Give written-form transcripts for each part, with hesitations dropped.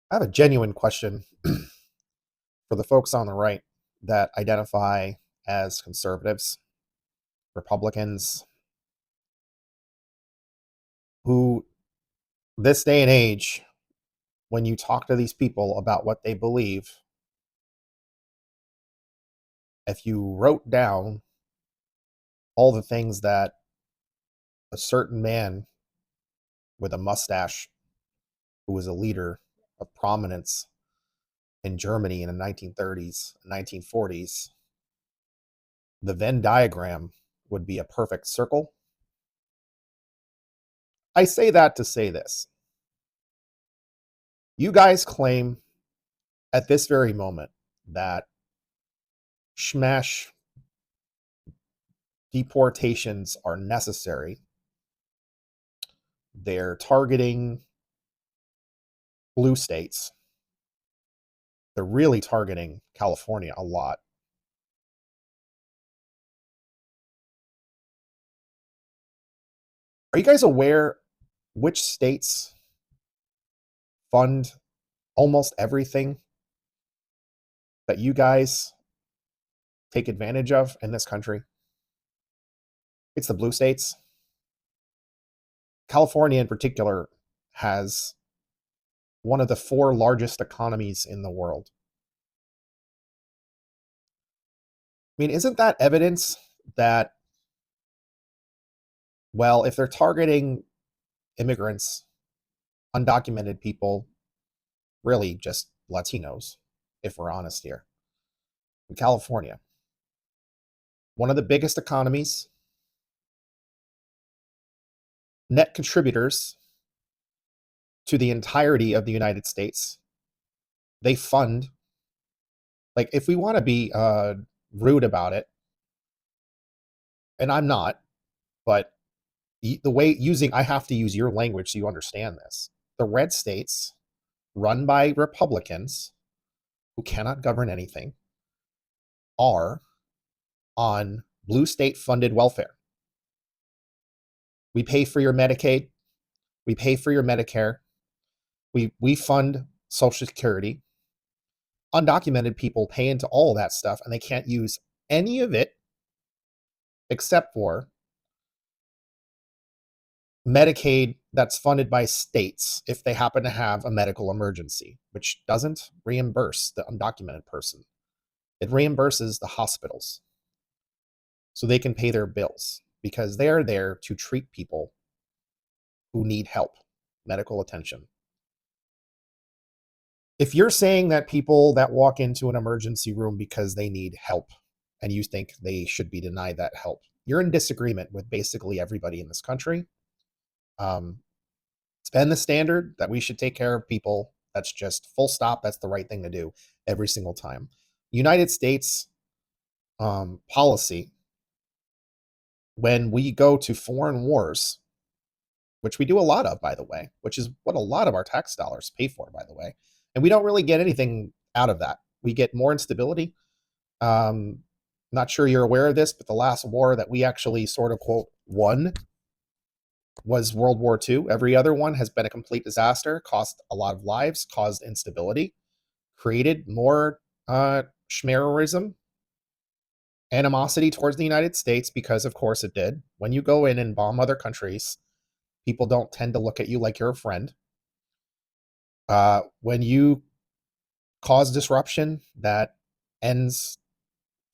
I have a genuine question for the folks on the right that identify as conservatives, Republicans, who this day and age, when you talk to these people about what they believe, if you wrote down all the things that a certain man with a mustache who was a leader of prominence in Germany in the 1930s, 1940s, the Venn diagram would be a perfect circle. I say that to say this. You guys claim at this very moment that smash deportations are necessary. They're targeting blue states. They're really targeting California a lot. Are you guys aware which states fund almost everything that you guys take advantage of in this country? It's the blue states. California, in particular, has one of the four largest economies in the world. I mean, isn't that evidence that, well, if they're targeting immigrants, undocumented people, really just Latinos, if we're honest here, in California, one of the biggest economies, net contributors to the entirety of the United States. They fund, like, if we want to be rude about it, and I'm not, but the way using, I have to use your language so you understand this. The red states, run by Republicans who cannot govern anything, are on blue state funded welfare. We pay for your Medicaid, we pay for your Medicare, we fund Social Security. Undocumented people pay into all of that stuff, and they can't use any of it except for Medicaid that's funded by states if they happen to have a medical emergency, which doesn't reimburse the undocumented person. It reimburses the hospitals so they can pay their bills because they are there to treat people who need help, medical attention. If you're saying that people that walk into an emergency room because they need help and you think they should be denied that help, you're in disagreement with basically everybody in this country. It's been the standard that we should take care of people. That's just full stop. That's the right thing to do every single time. United States policy, when we go to foreign wars, which we do a lot of, by the way, which is what a lot of our tax dollars pay for, by the way, and we don't really get anything out of that. We get more instability. Not sure you're aware of this, but the last war that we actually sort of quote won was World War II. Every other one has been a complete disaster, cost a lot of lives, caused instability, created more schmerism, animosity towards the United States, because of course it did. When you go in and bomb other countries, people don't tend to look at you like you're a friend. When you cause disruption that ends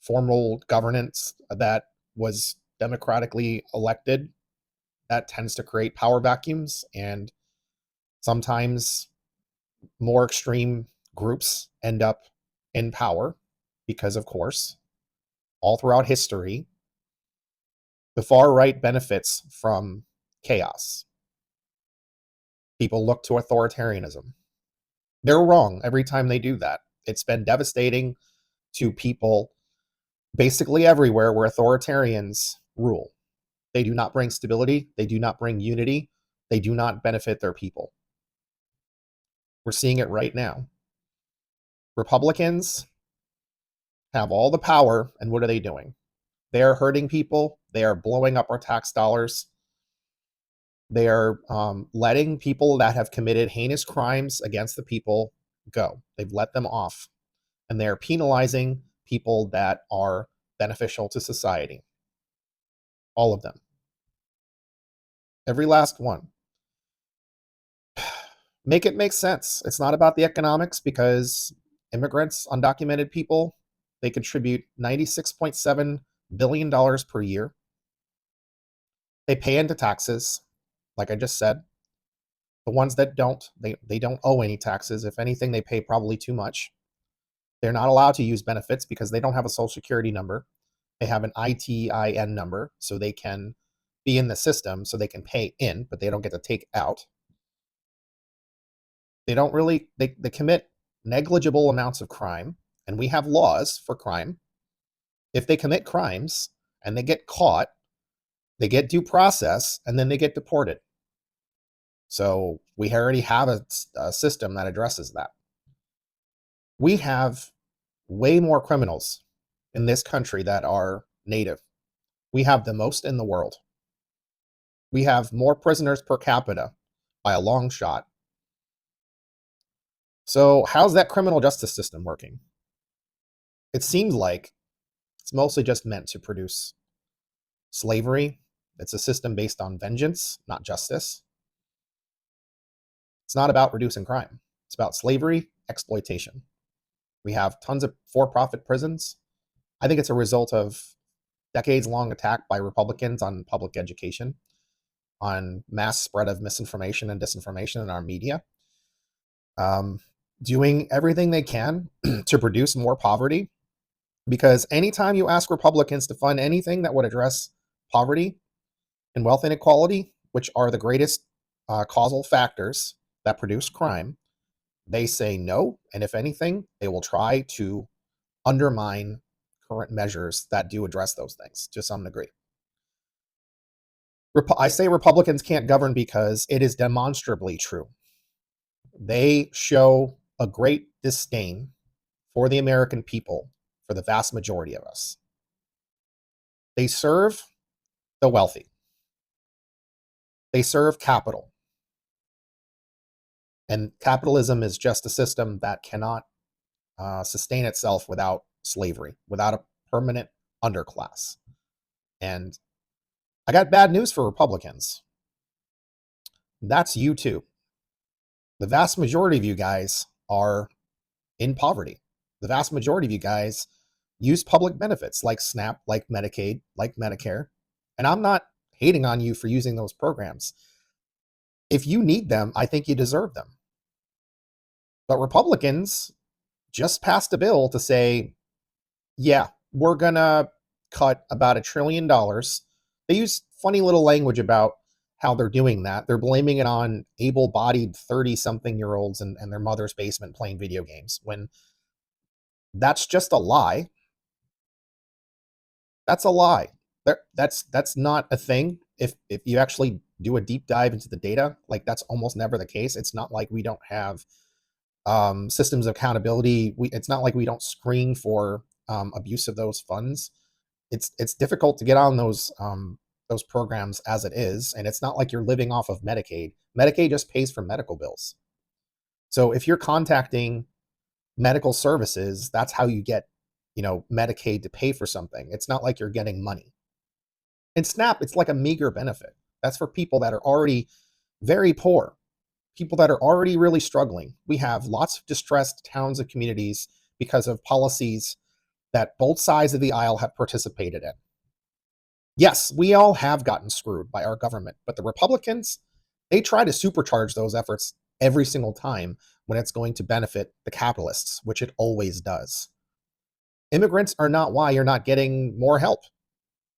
formal governance that was democratically elected, that tends to create power vacuums, and sometimes more extreme groups end up in power because, of course, all throughout history, the far right benefits from chaos. People look to authoritarianism. They're wrong every time they do that. It's been devastating to people basically everywhere where authoritarians rule. They do not bring stability. They do not bring unity. They do not benefit their people. We're seeing it right now. Republicans have all the power, and what are they doing? They are hurting people. They are blowing up our tax dollars. They are letting people that have committed heinous crimes against the people go. They've let them off, and they're penalizing people that are beneficial to society. All of them. Every last one. Make it make sense. It's not about the economics, because immigrants, undocumented people, they contribute $96.7 billion per year. They pay into taxes, like I just said. The ones that don't, they don't owe any taxes. If anything, they pay probably too much. They're not allowed to use benefits because they don't have a social security number. They have an ITIN number, so they can be in the system, so they can pay in, but they don't get to take out. They don't really, they commit negligible amounts of crime, and we have laws for crime. If they commit crimes and they get caught, they get due process, and then they get deported. So we already have a system that addresses that. We have way more criminals in this country that are native. We have the most in the world. We have more prisoners per capita by a long shot. So how's that criminal justice system working? It seems like it's mostly just meant to produce slavery. It's a system based on vengeance, not justice. It's not about reducing crime. It's about slavery, exploitation. We have tons of for-profit prisons. I think it's a result of decades-long attack by Republicans on public education, on mass spread of misinformation and disinformation in our media, doing everything they can to produce more poverty. Because anytime you ask Republicans to fund anything that would address poverty and wealth inequality, which are the greatest causal factors that produce crime, they say no. And if anything, they will try to undermine current measures that do address those things to some degree. I say Republicans can't govern because it is demonstrably true. They show a great disdain for the American people, for the vast majority of us. They serve the wealthy. They serve capital. And capitalism is just a system that cannot sustain itself without slavery, without a permanent underclass. And I got bad news for Republicans. That's you too. The vast majority of you guys are in poverty. The vast majority of you guys use public benefits like SNAP, like Medicaid, like Medicare. And I'm not hating on you for using those programs. If you need them, I think you deserve them. But Republicans just passed a bill to say, yeah, we're going to cut about $1 trillion. They use funny little language about how they're doing that. They're blaming it on able-bodied 30-something-year-olds in their mother's basement playing video games, when that's just a lie. That's a lie. That's not a thing. If you actually do a deep dive into the data, like, that's almost never the case. It's not like we don't have systems of accountability. It's not like we don't screen for abuse of those funds. It's difficult to get on those programs as it is, and it's not like you're living off of Medicaid. Medicaid just pays for medical bills. So if you're contacting medical services, that's how you get, Medicaid to pay for something. It's not like you're getting money. And SNAP, it's like a meager benefit. That's for people that are already very poor, people that are already really struggling. We have lots of distressed towns and communities because of policies that both sides of the aisle have participated in. Yes, we all have gotten screwed by our government, but the Republicans, they try to supercharge those efforts every single time when it's going to benefit the capitalists, which it always does. Immigrants are not why you're not getting more help.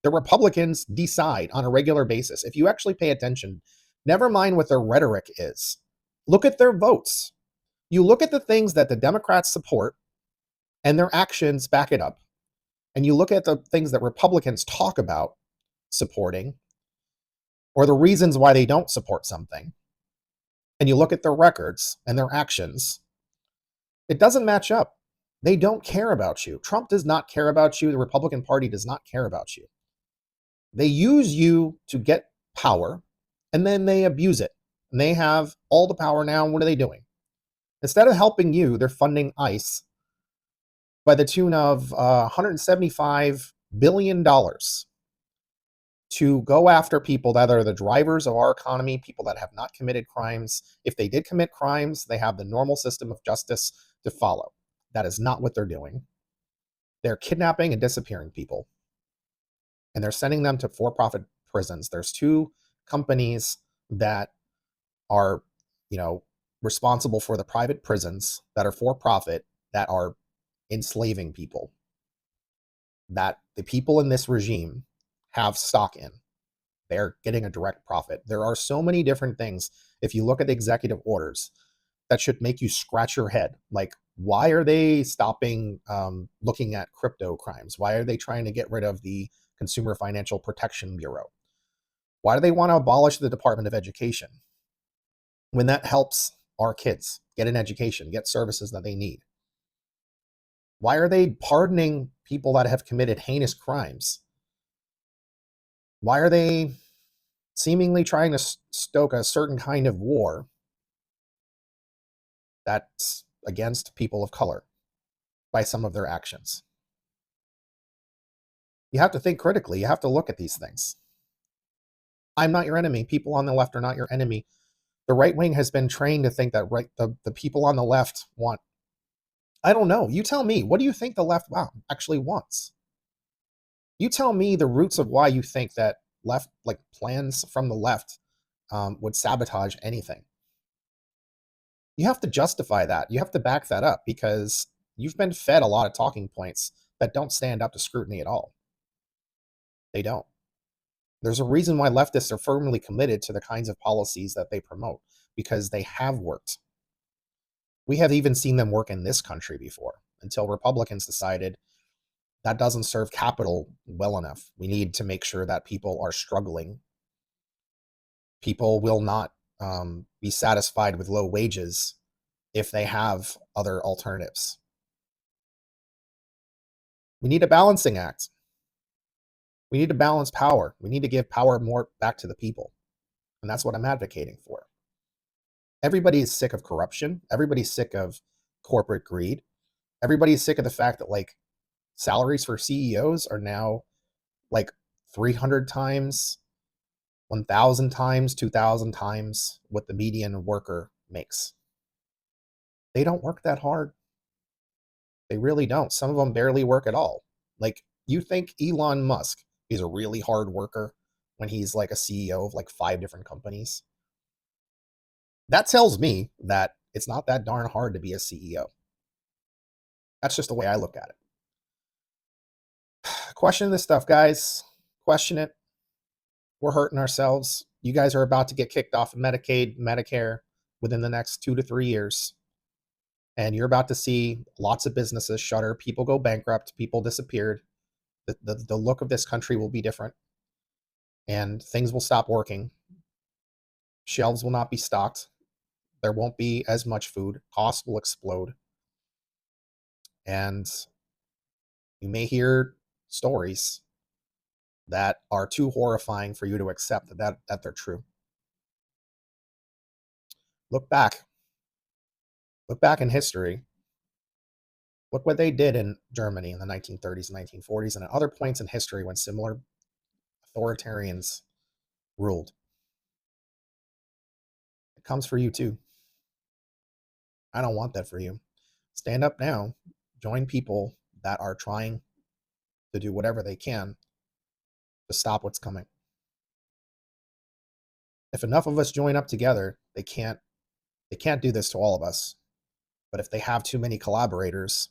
The Republicans decide on a regular basis. If you actually pay attention, never mind what their rhetoric is, look at their votes. You look at the things that the Democrats support and their actions back it up. And you look at the things that Republicans talk about supporting, or the reasons why they don't support something, and you look at their records and their actions, it doesn't match up. They don't care about you. Trump does not care about you. The Republican Party does not care about you. They use you to get power, and then they abuse it. And they have all the power now. And what are they doing? Instead of helping you, they're funding ICE by the tune of $175 billion to go after people that are the drivers of our economy, people that have not committed crimes. If they did commit crimes, they have the normal system of justice to follow. That is not what they're doing. They're kidnapping and disappearing people, and they're sending them to for-profit prisons. There's two companies that are, you know, responsible for the private prisons that are for profit, that are enslaving people, that the people in this regime have stock in. They're getting a direct profit. There are so many different things, if you look at the executive orders, that should make you scratch your head. Like, why are they stopping looking at crypto crimes? Why are they trying to get rid of the Consumer Financial Protection Bureau? Why do they want to abolish the Department of Education when that helps our kids get an education, get services that they need? Why are they pardoning people that have committed heinous crimes? Why are they seemingly trying to stoke a certain kind of war that's against people of color by some of their actions? You have to think critically. You have to look at these things. I'm not your enemy. People on the left are not your enemy. The right wing has been trained to think that the people on the left want, I don't know. You tell me, what do you think the left actually wants? You tell me the roots of why you think that left, like plans from the left, would sabotage anything. You have to justify that. You have to back that up, because you've been fed a lot of talking points that don't stand up to scrutiny at all. They don't. There's a reason why leftists are firmly committed to the kinds of policies that they promote, because they have worked. We have even seen them work in this country before, until Republicans decided that doesn't serve capital well enough. We need to make sure that people are struggling. People will not be satisfied with low wages if they have other alternatives. We need a balancing act. We need to balance power. We need to give power more back to the people. And that's what I'm advocating for. Everybody is sick of corruption. Everybody's sick of corporate greed. Everybody's sick of the fact that, like, salaries for CEOs are now like 300 times, 1,000 times, 2,000 times what the median worker makes. They don't work that hard. They really don't. Some of them barely work at all. Like, you think Elon Musk is a really hard worker when he's like a CEO of like 5 different companies? That tells me that it's not that darn hard to be a CEO. That's just the way I look at it. Question this stuff, guys. Question it. We're hurting ourselves. You guys are about to get kicked off of Medicaid, Medicare within the next 2 to 3 years. And you're about to see lots of businesses shutter, people go bankrupt, people disappeared. The look of this country will be different, and things will stop working. Shelves will not be stocked. There won't be as much food. Costs will explode. And you may hear stories that are too horrifying for you to accept that they're true. Look back. Look back in history. Look what they did in Germany in the 1930s and 1940s, and at other points in history when similar authoritarians ruled. It comes for you too. I don't want that for you. Stand up now. Join people that are trying to do whatever they can to stop what's coming. If enough of us join up together, they can't do this to all of us. But if they have too many collaborators,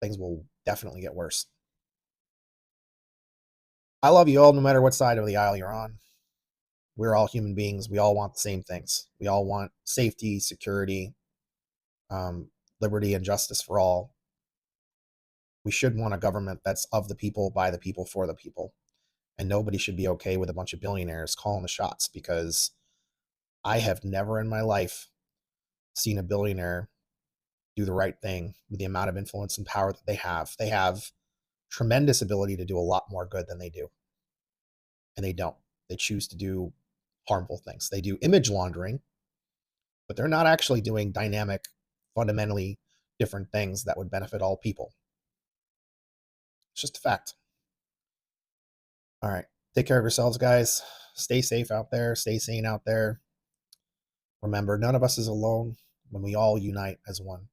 things will definitely get worse. I love you all no matter what side of the aisle you're on. We're all human beings. We all want the same things. We all want safety, security, liberty, and justice for all. We should want a government that's of the people, by the people, for the people. And nobody should be okay with a bunch of billionaires calling the shots, because I have never in my life seen a billionaire do the right thing with the amount of influence and power that they have. They have tremendous ability to do a lot more good than they do. And they don't. They choose to do harmful things. They do image laundering, but they're not actually doing dynamic, fundamentally different things that would benefit all people. It's just a fact. All right. Take care of yourselves, guys. Stay safe out there. Stay sane out there. Remember, none of us is alone when we all unite as one.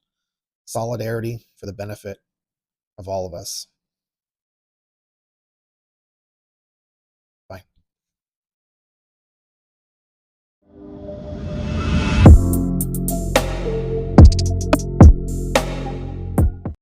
Solidarity for the benefit of all of us.